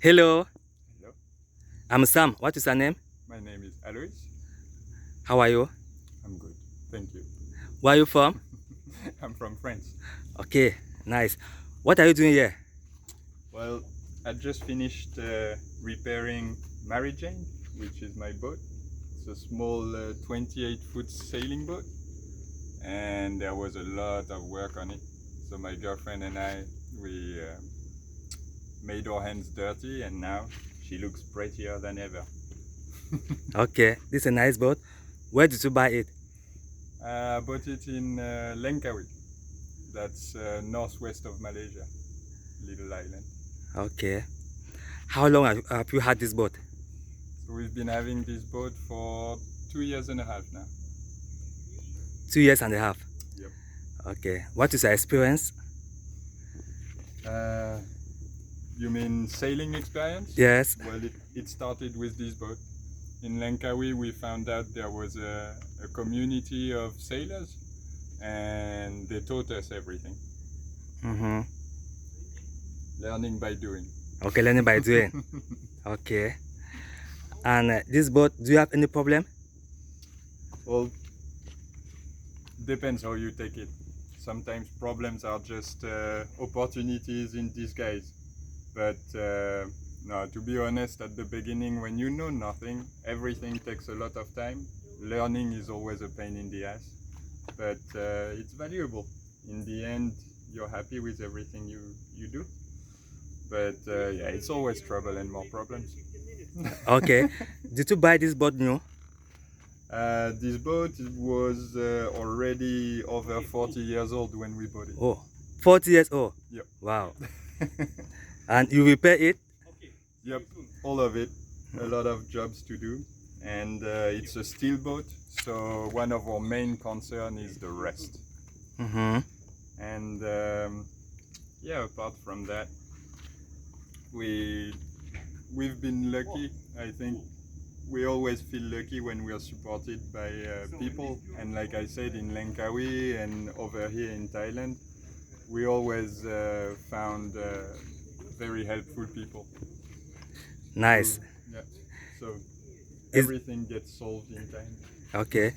Hello, Hello, I'm Sam. What is your name? my name is Alois. How are you? I'm good, thank you. Where are you from? I'm from France. Okay, nice. What are you doing here? Well, I just finished repairing Mary Jane, which is my boat. It's a small 28-foot sailing boat, and there was a lot of work on it. So my girlfriend and I, we made our hands dirty, and now she looks prettier than ever. Okay, this is a nice boat. Where did you buy it? I bought it in Langkawi. That's northwest of Malaysia, little island. Okay. How long have you had this boat? So we've been having this boat for 2 years and a half now. 2 years and a half. Yep. Okay. What is your experience? Uh, you mean sailing experience? Yes. Well, it started with this boat. In Langkawi, we found out there was a community of sailors, and they taught us everything. Mm-hmm. Learning by doing. Okay, learning by doing. Okay. And this boat, do you have any problem? Well, depends how you take it. Sometimes problems are just opportunities in disguise. But no, to be honest, at the beginning, when you know nothing, everything takes a lot of time. Learning is always a pain in the ass, but it's valuable. In the end, you're happy with everything you do. But yeah, it's always trouble and more problems. Okay. Did you buy this boat new? This boat was already over 40 years old when we bought it. Oh, 40 years old. Yep. Wow. And you repair it? Yep, all of it. A lot of jobs to do, and it's a steel boat, so one of our main concern is the rest. Mm-hmm. And yeah, apart from that, we've been lucky. I think we always feel lucky when we are supported by people, and like I said, in Langkawi and over here in Thailand, we always found very helpful people. Nice. Yeah, so Is everything gets solved in time. okay.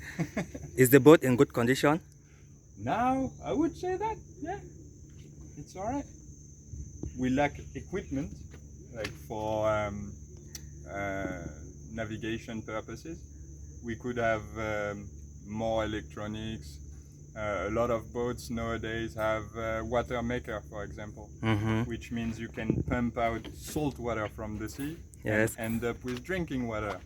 Is the boat in good condition? Now, I would say that, yeah, it's all right. We lack equipment, like for uh, navigation purposes. We could have more electronics. A lot of boats nowadays have water maker, for example, Mm-hmm. which means you can pump out salt water from the sea and Yes. end up with drinking water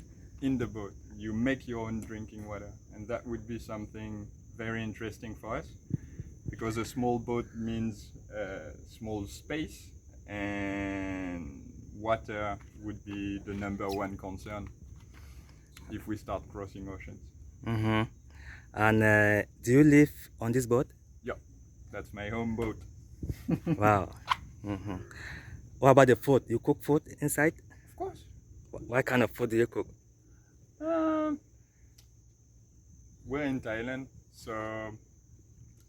in the boat. You make your own drinking water, and that would be something very interesting for us, because a small boat means small space, and water would be the number one concern if we start crossing oceans. Mm-hmm. And do you live on this boat? Yep, that's my home boat. Wow. Mm-hmm. What about the food? You cook food inside? Of course. What kind of food do you cook? Um, we're in Thailand, so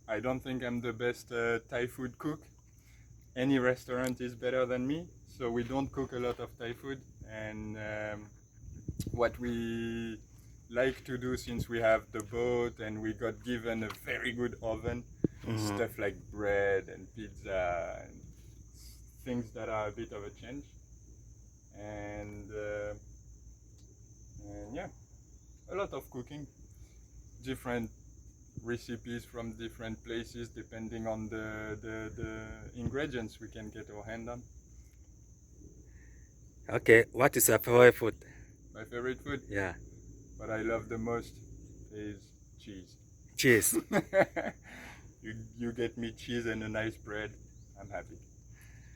I don't think I'm the best Thai food cook. Any restaurant is better than me, so we don't cook a lot of Thai food. And what we like to do, since we have the boat and we got given a very good oven, Mm-hmm. stuff like bread and pizza and things that are a bit of a change. And yeah, a lot of cooking, different recipes from different places depending on the ingredients we can get our hand on. Okay. What is your favorite food? My favorite food, Yeah. what I love the most, is cheese. Cheese. You get me cheese and a nice bread, I'm happy.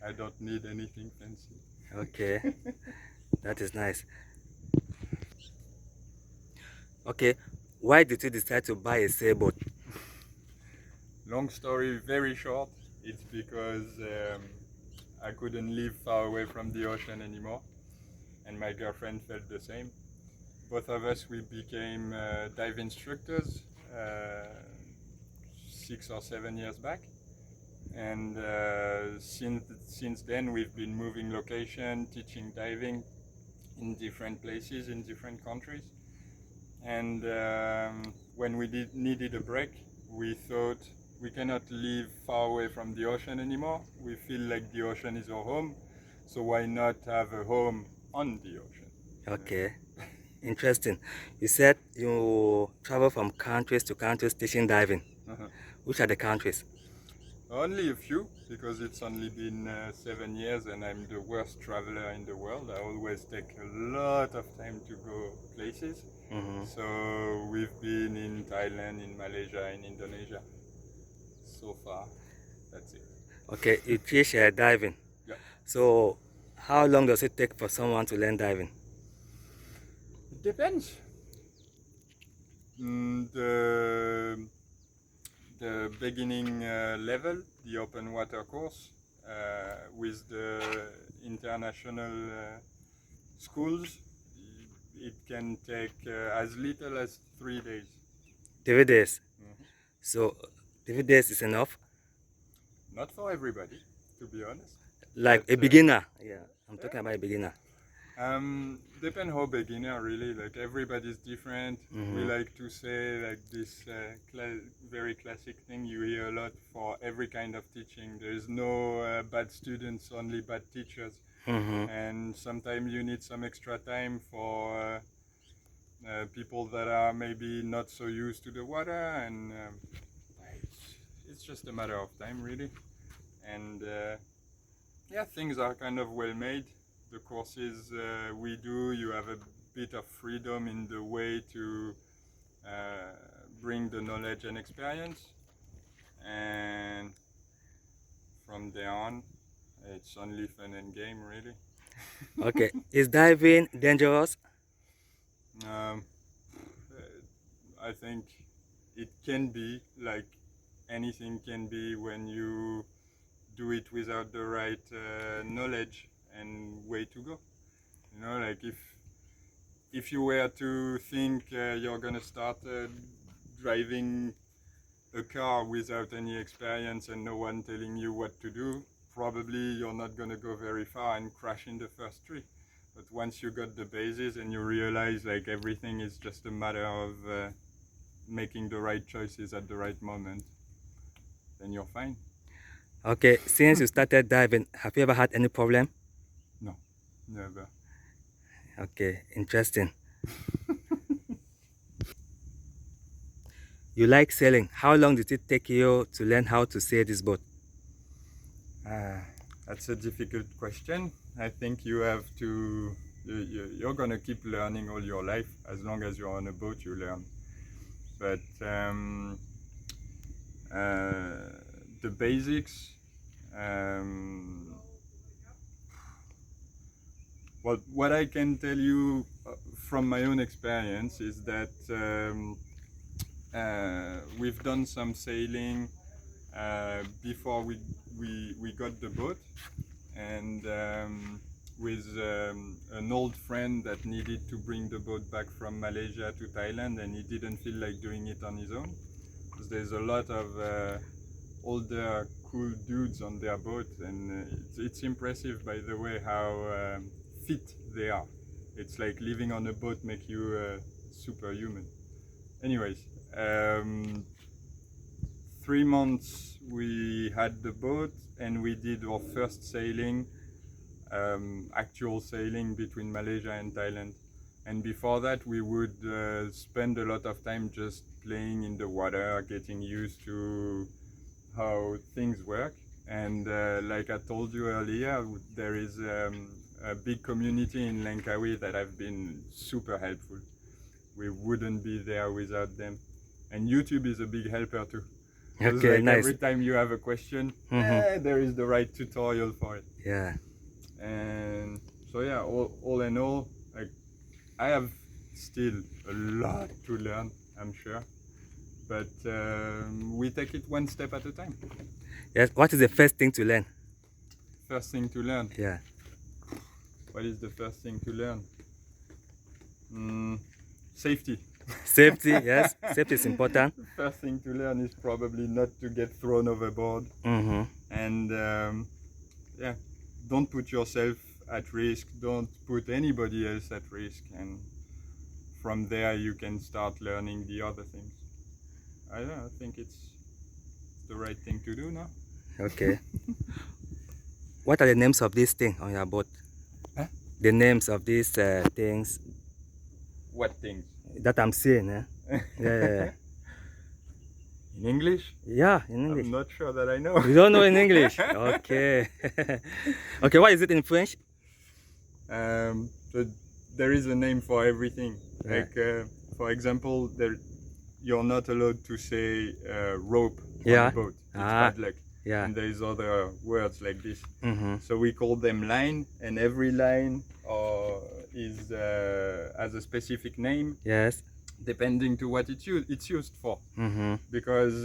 I don't need anything fancy. Okay. That is nice. Okay. Why did you decide to buy a sailboat? Long story very short, it's because I couldn't live far away from the ocean anymore, and my girlfriend felt the same. Both of us, we became dive instructors 6 or 7 years back, And since then, we've been moving location, teaching diving in different places, in different countries. And when we needed a break, we thought we cannot live far away from the ocean anymore. We feel like the ocean is our home, so why not have a home on the ocean? Okay, interesting. You said you travel from countries to countries teaching diving. Which are the countries? Only a few, because it's only been 7 years and I'm the worst traveler in the world. I always take a lot of time to go places. So we've been in Thailand, in Malaysia, in Indonesia. So far, that's it. Okay, you teach diving. Yeah. So how long does it take for someone to learn diving? It depends. The beginning level, the open water course, with the international schools, it can take as little as 3 days. 3 days. So 3 days is enough? Not for everybody, to be honest. Like But, a beginner? Yeah, I'm talking about a beginner. Depend how beginner really. Like everybody's different. We like to say like this very classic thing you hear a lot for every kind of teaching. There is no bad students, only bad teachers. And sometimes you need some extra time for people that are maybe not so used to the water, and it's just a matter of time really. And yeah, things are kind of well made. The courses we do, you have a bit of freedom in the way to bring the knowledge and experience, and from there on it's only fun and game really. Okay, is diving dangerous? I think it can be, like anything can be when you do it without the right knowledge and way to go. You know, like if you were to think you're gonna start driving a car without any experience and no one telling you what to do, probably you're not gonna go very far and crash in the first tree. But once you got the basis and you realize like everything is just a matter of making the right choices at the right moment, then you're fine. Okay, since you started diving, have you ever had any problem? No, never. Okay, interesting. You like sailing. How long did it take you to learn how to sail this boat? That's a difficult question. I think you have to, you're gonna keep learning all your life. As long as you're on a boat, you learn. But the basics, what I can tell you from my own experience is that we've done some sailing before we got the boat, and with an old friend that needed to bring the boat back from Malaysia to Thailand, and he didn't feel like doing it on his own, because there's a lot of older cool dudes on their boat, and it's impressive, by the way, how fit they are. It's like living on a boat make you superhuman. Anyways, 3 months we had the boat and we did our first sailing, actual sailing between Malaysia and Thailand. And before that we would spend a lot of time just playing in the water, getting used to how things work. And like I told you earlier, there is a big community in Langkawi that have been super helpful. We wouldn't be there without them. And YouTube is a big helper too. Okay, like nice. Every time you have a question, there is the right tutorial for it. Yeah. And so yeah, all in all, like I have still a lot to learn, I'm sure. But we take it one step at a time. Yes. What is the first thing to learn? First thing to learn. Yeah. What is the first thing to learn? Safety. Safety, yes. Safety is important. First thing to learn is probably not to get thrown overboard. and yeah, don't put yourself at risk, don't put anybody else at risk, and from there you can start learning the other things. I don't know, I think it's the right thing to do now. Okay. What are the names of these things on your boat? Huh? The names of these things What things? that I'm seeing, eh? Yeah. In English? Yeah, in English. I'm not sure that I know. You don't know in English? Okay. Okay, what is it in French? So there is a name for everything. Yeah. Like, for example, you're not allowed to say rope Yeah. on a boat. It's Ah. bad luck. Yeah. And there's other words like this. Mm-hmm. So we call them line, and every line has a specific name Yes. depending to what it's used for. Mm-hmm. Because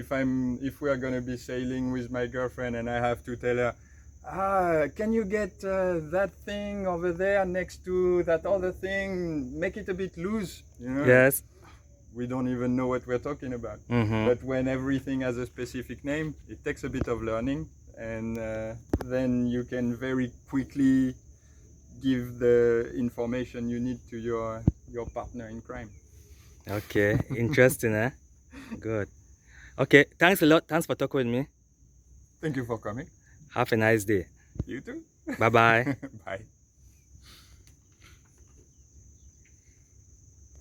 if we are gonna be sailing with my girlfriend and I have to tell her, can you get that thing over there next to that other thing, make it a bit loose, you know? Yes. We don't even know what we're talking about. Mm-hmm. But when everything has a specific name, it takes a bit of learning, and then you can very quickly give the information you need to your partner in crime. Okay, interesting, eh? Good. Okay, thanks a lot. Thanks for talking with me. Thank you for coming. Have a nice day. You too. Bye-bye. Bye.